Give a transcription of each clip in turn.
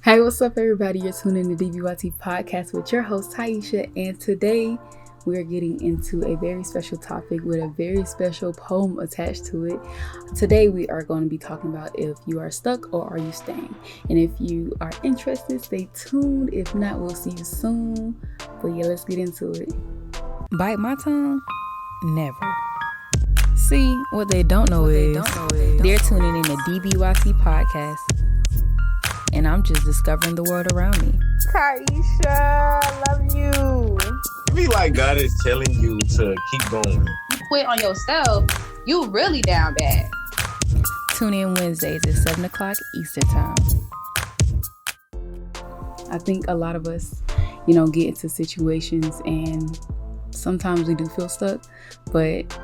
Hey, what's up, everybody? You're tuning in to DBYT Podcast with your host, Tyesha, and today we are getting into a very special topic with a very special poem attached to it. Today we are going to be talking about if you are stuck or are you staying. And if you are interested, stay tuned. If not, we'll see you soon. But yeah, let's get into it. Bite my tongue? Never. See, what they don't know is they're tuning in to DBYT Podcast. And I'm just discovering the world around me. Tyesha, I love you. It be like God is telling you to keep going. You quit on yourself, you really down bad. Tune in Wednesdays at 7 o'clock Eastern Time. I think a lot of us, get into situations and sometimes we do feel stuck, but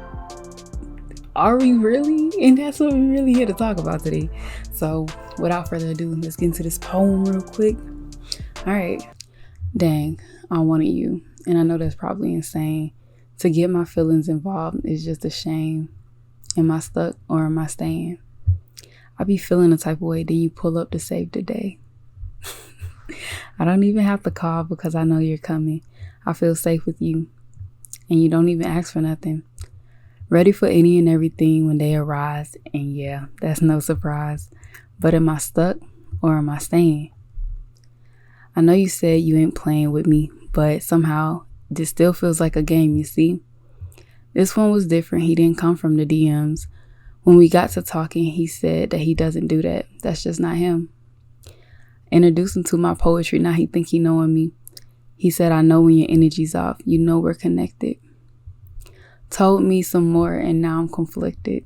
are we really? And that's what we're really here to talk about today. So without further ado, let's get into this poem real quick. All right. Dang, I wanted you. And I know that's probably insane. To get my feelings involved is just a shame. Am I stuck or am I staying? I be feeling a type of way, then you pull up to save the day. I don't even have to call because I know you're coming. I feel safe with you. And you don't even ask for nothing. Ready for any and everything when they arise. And yeah, that's no surprise. But am I stuck or am I staying? I know you said you ain't playing with me, but somehow this still feels like a game, you see? This one was different. He didn't come from the DMs. When we got to talking, he said that he doesn't do that. That's just not him. Introduced him to my poetry. Now he think he knowing me. He said, I know when your energy's off. You know we're connected. Told me some more and now I'm conflicted.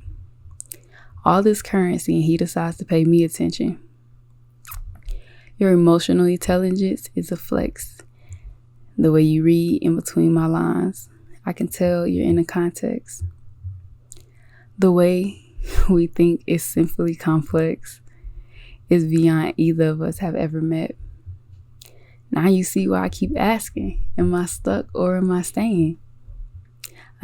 All this currency and he decides to pay me attention. Your emotional intelligence is a flex. The way you read in between my lines, I can tell you're in a context. The way we think is simply complex is beyond either of us have ever met. Now you see why I keep asking, am I stuck or am I staying?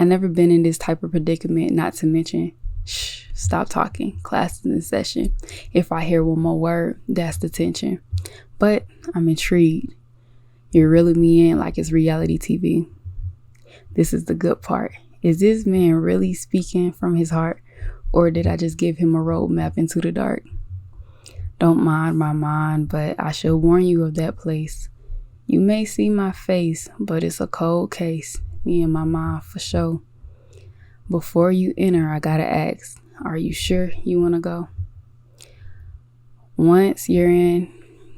I never been in this type of predicament, not to mention, stop talking, class is in session. If I hear one more word, that's detention. But I'm intrigued. You're reeling me in like it's reality TV. This is the good part. Is this man really speaking from his heart, or did I just give him a roadmap into the dark? Don't mind my mind, but I should warn you of that place. You may see my face, but it's a cold case. Me and my mind for sure. Before you enter, I gotta ask, are you sure you wanna go? Once you're in,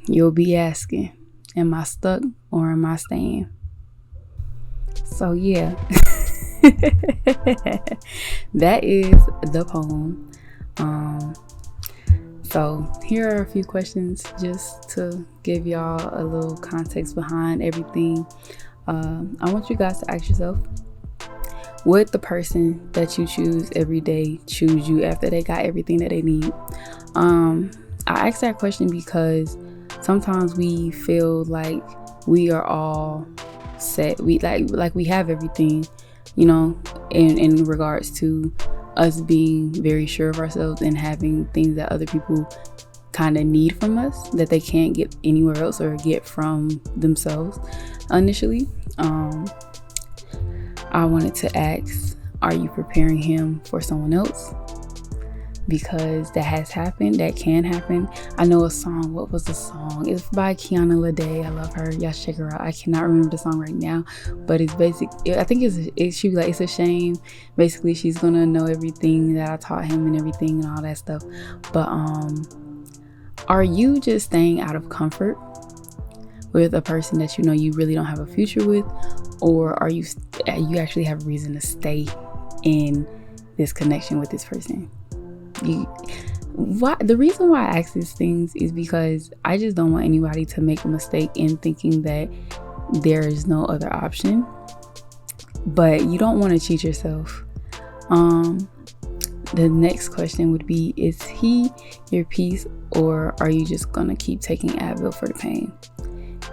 you'll be asking, am I stuck or am I staying? So yeah, that is the poem. So here are a few questions just to give y'all a little context behind everything. I want you guys to ask yourself, would the person that you choose every day choose you after they got everything that they need? I ask that question because sometimes we feel like we are all set. We like we have everything, in regards to us being very sure of ourselves and having things that other people kind of need from us that they can't get anywhere else or get from themselves initially. I wanted to ask, are you preparing him for someone else? Because that has happened, that can happen. I know a song, what was the song? It's by Kiana Lede. I love her. Y'all check her out. I cannot remember the song right now, but it's I think she be like, it's a shame. Basically, she's gonna know everything that I taught him and everything and all that stuff. But are you just staying out of comfort with a person that you really don't have a future with, or are you actually have a reason to stay in this connection with this person? The reason why I ask these things is because I just don't want anybody to make a mistake in thinking that there is no other option, but you don't want to cheat yourself. The next question would be, is he your peace, or are you just gonna keep taking Advil for the pain?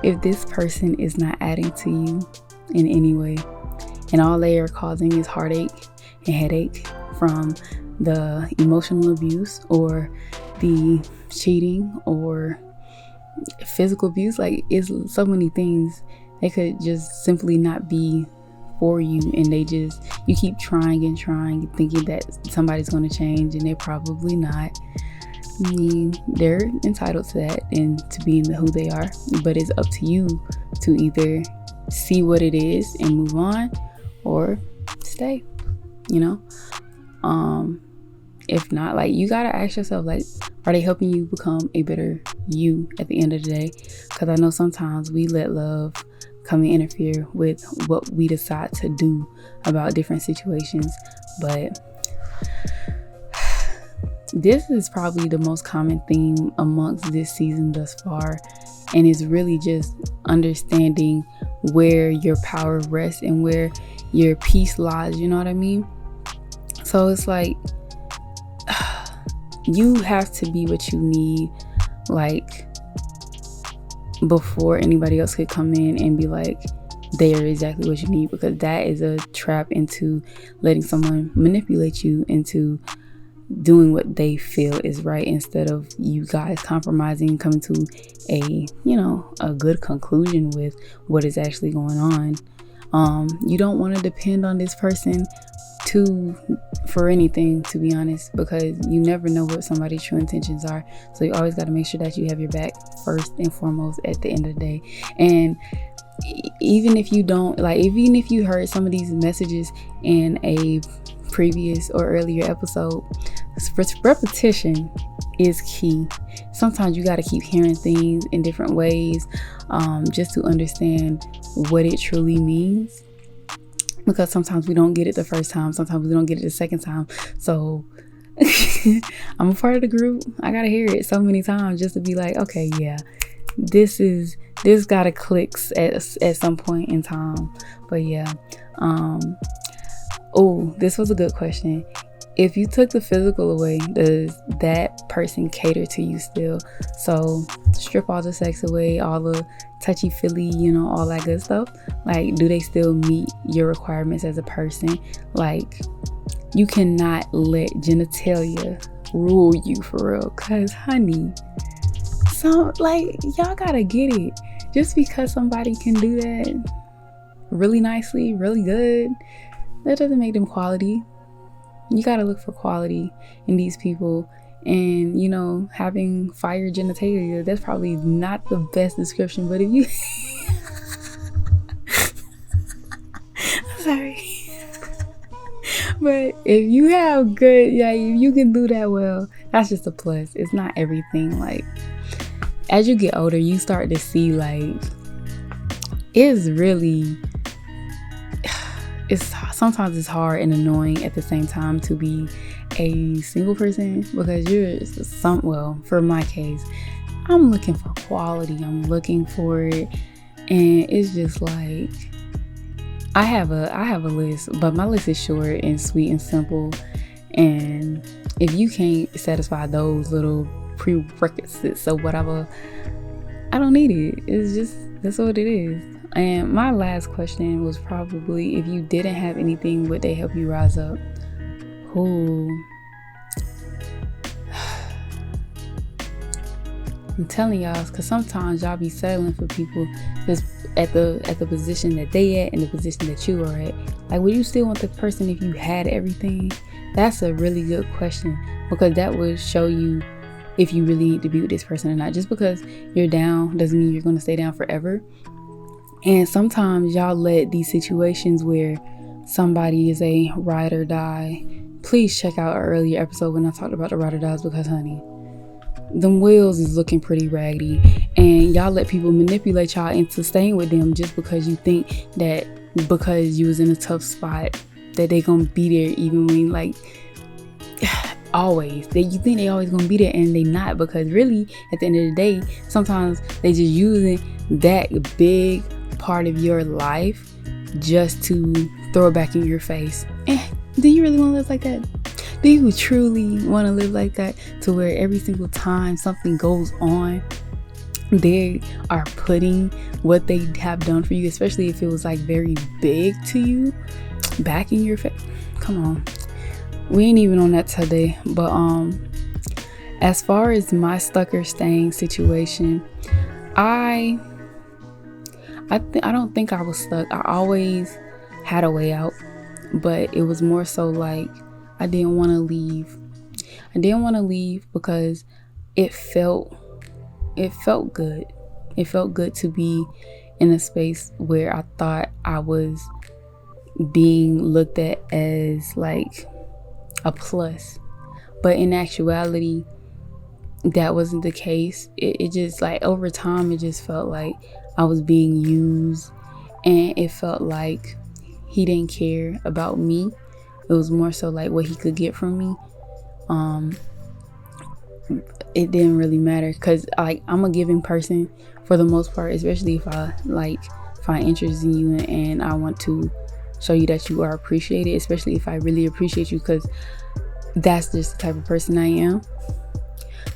If this person is not adding to you in any way, and all they are causing is heartache and headache from the emotional abuse or the cheating or physical abuse, like it's so many things. They could just simply not be for you, and you keep trying and trying, thinking that somebody's going to change, and they're probably not. I mean, they're entitled to that and to being who they are, but it's up to you to either see what it is and move on, or stay, you know. If not, like, you gotta ask yourself, like, are they helping you become a better you at the end of the day? Because I know sometimes we let love come and interfere with what we decide to do about different situations. But this is probably the most common theme amongst this season thus far, and it's really just understanding where your power rests and where your peace lies, you know what I mean? So it's like, you have to be what you need, like, before anybody else could come in and be like, they are exactly what you need, because that is a trap into letting someone manipulate you into doing what they feel is right, instead of you guys compromising, coming to a good conclusion with what is actually going on. You don't want to depend on this person for anything, to be honest, because you never know what somebody's true intentions are. So you always got to make sure that you have your back first and foremost at the end of the day. And even if you don't, like, even if you heard some of these messages in a previous or earlier episode, repetition is key. Sometimes you got to keep hearing things in different ways, just to understand what it truly means. Because sometimes we don't get it the first time, sometimes we don't get it the second time. So I'm a part of the group. I gotta hear it so many times just to be like, okay, yeah, this gotta click at some point in time. But yeah, this was a good question. If you took the physical away, does that person cater to you still? So strip all the sex away, all the touchy-feely, all that good stuff. Like, do they still meet your requirements as a person? Like, you cannot let genitalia rule you for real. Cause honey, y'all gotta get it. Just because somebody can do that really nicely, really good, that doesn't make them quality. You gotta look for quality in these people. And having fire genitalia, that's probably not the best description, but if you I'm sorry, but if you have good, if you can do that well, that's just a plus. It's not everything. Like, as you get older, you start to see, like, sometimes it's hard and annoying at the same time to be a single person, because for my case, I'm looking for quality, I'm looking for it, and it's just like, I have a list, but my list is short and sweet and simple, and if you can't satisfy those little prerequisites or whatever, I don't need it. It's just, that's what it is. And my last question was probably, if you didn't have anything, would they help you rise up? I'm telling y'all, because sometimes y'all be settling for people just at the position that they at and the position that you are at. Like, would you still want the person if you had everything? That's a really good question, because that would show you if you really need to be with this person or not. Just because you're down doesn't mean you're going to stay down forever. And sometimes y'all let these situations where somebody is a ride or die. Please check out our earlier episode when I talked about the ride or dies, because honey, them wheels is looking pretty raggedy, and y'all let people manipulate y'all into staying with them just because you think that because you was in a tough spot that they gonna be there, even when, like, always you think they always gonna be there, and they not, because really at the end of the day sometimes they just using that big part of your life just to throw it back in your face. Do you really want to live like that? Do you truly want to live like that, to where every single time something goes on, they are putting what they have done for you, especially if it was like very big to you, back in your face? Come on, we ain't even on that today. But as far as my stuck or staying situation, I don't think I was stuck. I always had a way out, but it was more so like I didn't want to leave. I didn't want to leave because it felt good. It felt good to be in a space where I thought I was being looked at as like a plus, but in actuality that wasn't the case. It just like over time it just felt like I was being used, and it felt like he didn't care about me. It was more so like what he could get from me. It didn't really matter because like I'm a giving person for the most part, especially if I like find interest in you and I want to show you that you are appreciated, especially if I really appreciate you, because that's just the type of person I am.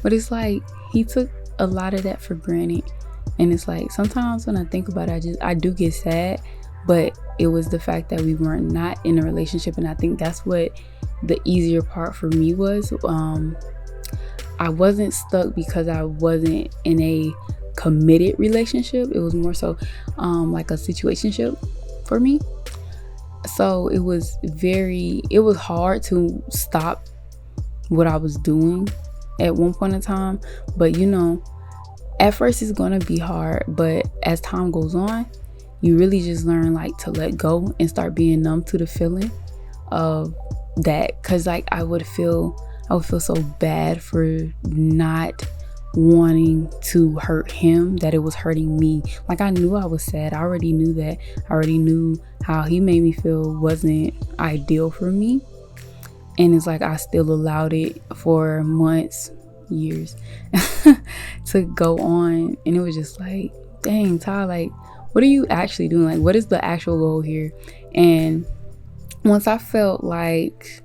But it's like he took a lot of that for granted, and it's like sometimes when I think about it, I do get sad, but it was the fact that we were not in a relationship, and I think that's what the easier part for me was. I wasn't stuck because I wasn't in a committed relationship. It was more so like a situationship for me. So it was hard to stop what I was doing at one point in time. But at first it's gonna be hard, but as time goes on, you really just learn like to let go and start being numb to the feeling of that. Cause like I would feel so bad for not wanting to hurt him, that it was hurting me. Like I knew I was sad. I already knew that. I already knew how he made me feel wasn't ideal for me. And it's like I still allowed it for months, years to go on. And it was just like, dang, Ty, like, what are you actually doing? Like, what is the actual goal here? And once I felt like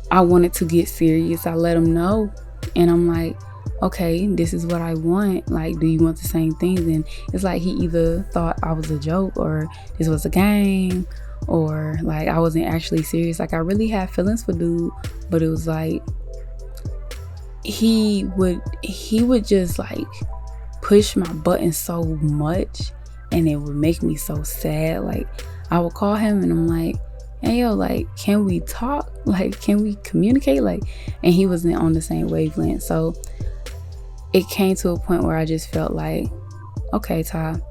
I wanted to get serious, I let him know. And I'm like, okay, this is what I want. Like, do you want the same things? And it's like he either thought I was a joke, or this was a game, or like I wasn't actually serious. Like I really had feelings for dude, but it was like he would just like push my buttons so much, and it would make me so sad. Like I would call him and I'm like, hey yo, like, can we talk? Like, can we communicate? Like, and he wasn't on the same wavelength. So it came to a point where I just felt like, okay, Ty,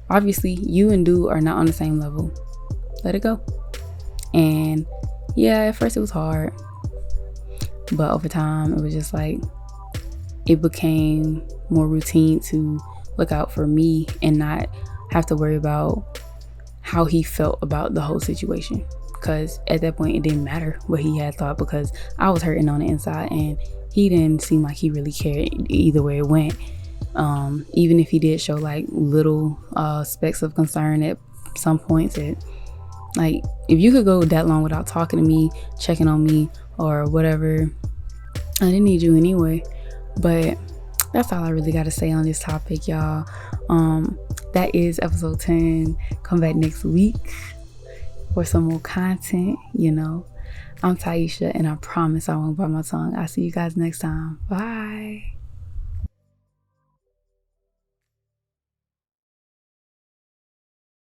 obviously you and dude are not on the same level. Let it go. And yeah, at first it was hard, but over time it was just like it became more routine to look out for me and not have to worry about how he felt about the whole situation. Because at that point it didn't matter what he had thought, because I was hurting on the inside and he didn't seem like he really cared either way it went. Even if he did show like little specks of concern at some points, like if you could go that long without talking to me, checking on me or whatever, I didn't need you anyway. But that's all I really got to say on this topic, y'all. That is episode 10. Come back next week for some more content. I'm Tyesha, and I promise I won't bite my tongue. I'll see you guys next time. Bye.